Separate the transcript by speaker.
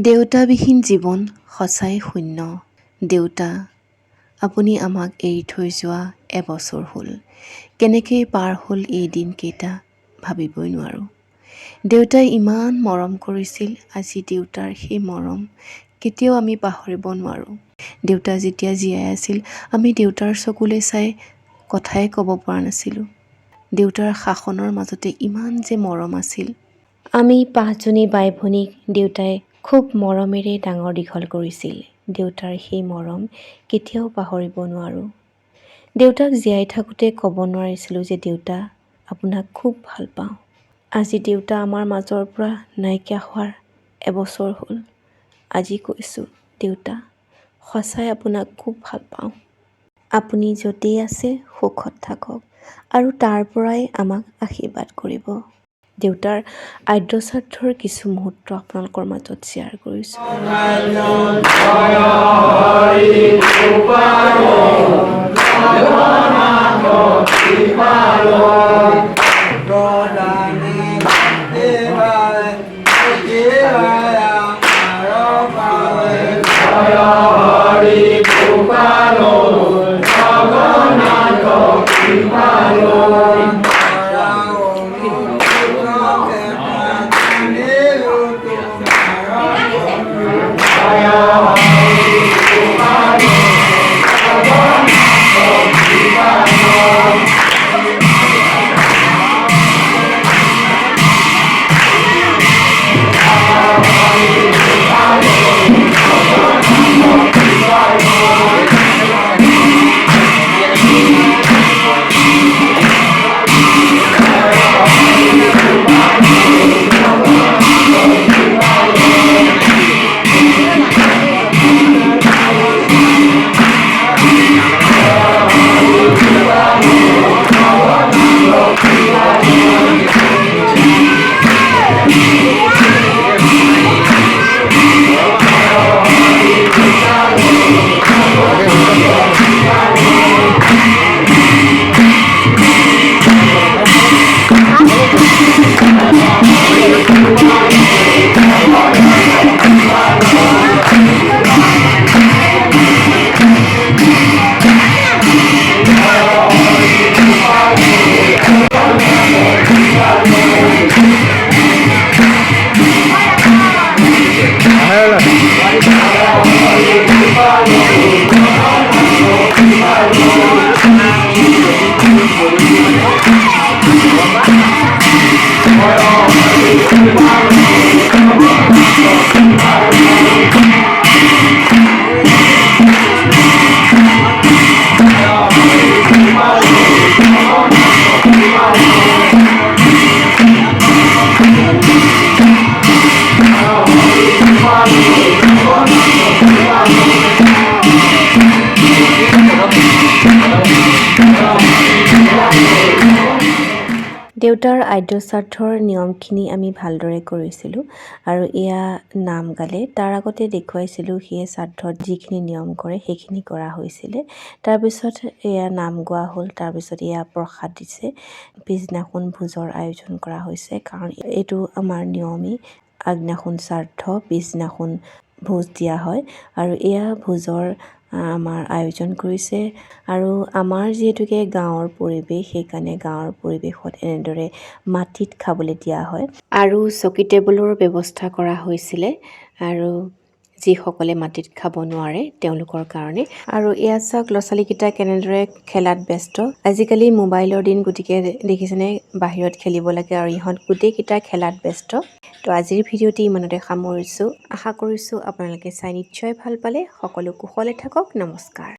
Speaker 1: দেউতাবিহীন জীৱন সঁচাই শূন্য। দেউতা, আপুনি আমাক এৰি থৈ যোৱা এবছৰ হ'ল। কেনেকৈ পাৰ হ'ল এই দিনকেইটা ভাবিবই নোৱাৰোঁ। দেউতাই ইমান মৰম কৰিছিল, আজি দেউতাৰ সেই মৰম কেতিয়াও আমি পাহৰিব নোৱাৰোঁ। দেউতা যেতিয়া জীয়াই আছিল, আমি দেউতাৰ চকুলৈ চাই কথাই ক'ব পৰা নাছিলোঁ। দেউতাৰ শাসনৰ মাজতে ইমান যে মৰম আছিল। আমি 5জনী বাই ভনীক দেউতাই খুব মৰমেৰে ডাঙৰ দীঘল কৰিছিল। দেউতাৰ সেই মৰম কেতিয়াও পাহৰিব নোৱাৰোঁ। দেউতাক জীয়াই থাকোঁতে ক'ব নোৱাৰিছিলোঁ যে দেউতা, আপোনাক খুব ভাল পাওঁ। আজি দেউতা আমাৰ মাজৰ পৰা নাইকিয়া হোৱাৰ এবছৰ হ'ল। আজি কৈছোঁ, দেউতা, সঁচাই আপোনাক খুব ভাল পাওঁ। আপুনি য'তেই আছে সুখত থাকক আৰু তাৰ পৰাই আমাক আশীৰ্বাদ কৰিব। দেউতাৰ আদ্যশ্ৰাদ্ধৰ কিছু মুহূৰ্ত আপোনালোকৰ মাজত শ্বেয়াৰ কৰিছোঁ। দেউতাৰ আদ্যশ্ৰাদ্ধৰ নিয়মখিনি আমি ভালদৰে কৰিছিলোঁ আৰু এয়া নাম গালে। তাৰ আগতে দেখুৱাইছিলোঁ সেই শ্ৰাদ্ধত যিখিনি নিয়ম কৰে সেইখিনি কৰা হৈছিলে। তাৰপিছত এয়া নাম গোৱা হ'ল, তাৰপিছত এয়া প্ৰসাদ দিছে। পিছদিনাখন ভোজৰ আয়োজন কৰা হৈছে, কাৰণ এইটো আমাৰ নিয়মেই। আগদিনাখন শ্ৰাদ্ধ, পিছদিনাখন ভোজ দিয়া হয় আৰু এয়া ভোজৰ আমাৰ আয়োজন কৰিছে। আৰু আমাৰ যিহেতুকে গাঁৱৰ পৰিৱেশ, সেইকাৰণে গাঁৱৰ পৰিৱেশত এনেদৰে মাটিত খাবলৈ দিয়া হয় আৰু চকী টেবুলৰ ব্যৱস্থা কৰা হৈছিলে আৰু যিসকলে মাটিত খাব নোৱাৰে তেওঁলোকৰ কাৰণে। আৰু এয়া চাওক, ল'ৰা ছোৱালীকেইটা কেনেদৰে খেলাত ব্যস্ত। আজিকালি মোবাইলৰ দিন, গতিকে দেখিছেনে বাহিৰত খেলিব লাগে আৰু ইহঁত গোটেইকেইটা খেলাত ব্যস্ত। তো আজিৰ ভিডিঅ'টি ইমানতে সামৰিছোঁ। আশা কৰিছোঁ আপোনালোকে চাই নিশ্চয় ভাল পালে। সকলো কুশলে থাকক। নমস্কাৰ।